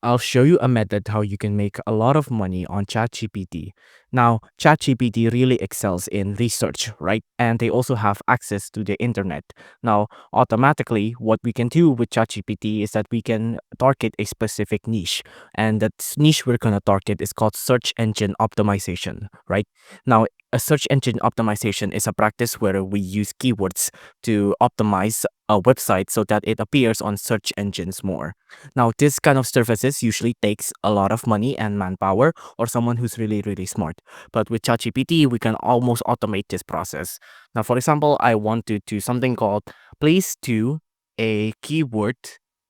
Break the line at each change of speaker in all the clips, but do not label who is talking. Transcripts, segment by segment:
I'll show you a method how you can make a lot of money on ChatGPT. Now, ChatGPT really excels in research, right? And they also have access to the internet. Now, automatically, what we can do with ChatGPT is that we can target a specific niche. And that niche we're going to target is called search engine optimization, right? Now, a search engine optimization is a practice where we use keywords to optimize a website so that it appears on search engines more. Now, this kind of services usually takes a lot of money and manpower or someone who's really, really smart. But with ChatGPT, we can almost automate this process. Now, for example, I want to do something called please do a keyword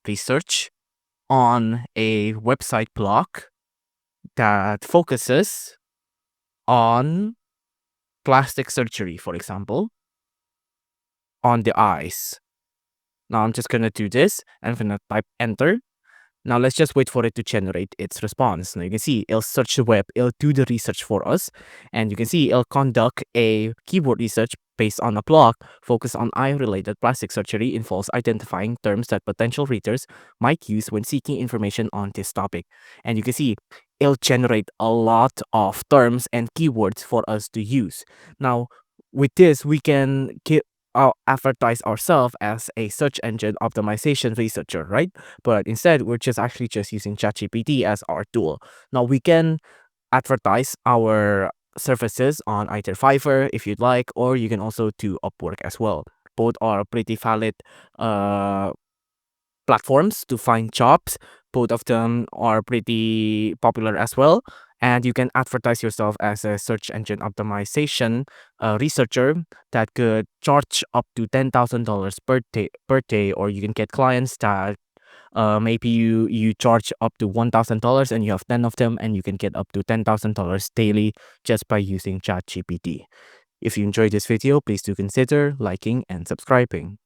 research on a website blog that focuses on plastic surgery, for example, on the eyes. Now, I'm just going to do this. I'm going to type enter. Now let's just wait for it to generate its response. Now you can see it'll search the web, it'll do the research for us, and you can see it'll conduct a keyword research based on a blog focused on eye-related plastic surgery involves identifying terms that potential readers might use when seeking information on this topic. And you can see it'll generate a lot of terms and keywords for us to use. Now, with this, we can advertise ourselves as a search engine optimization researcher, right? But instead, we're just actually just using ChatGPT as our tool. Now we can advertise our services on either Fiverr if you'd like, or you can also do Upwork as well. Both are pretty valid uh, platforms to find jobs. Both of them are pretty popular as well. And you can advertise yourself as a search engine optimization researcher that could charge up to $10,000 per day, or you can get clients that maybe you charge up to $1,000 and you have 10 of them, and you can get up to $10,000 daily just by using ChatGPT. If you enjoyed this video, please do consider liking and subscribing.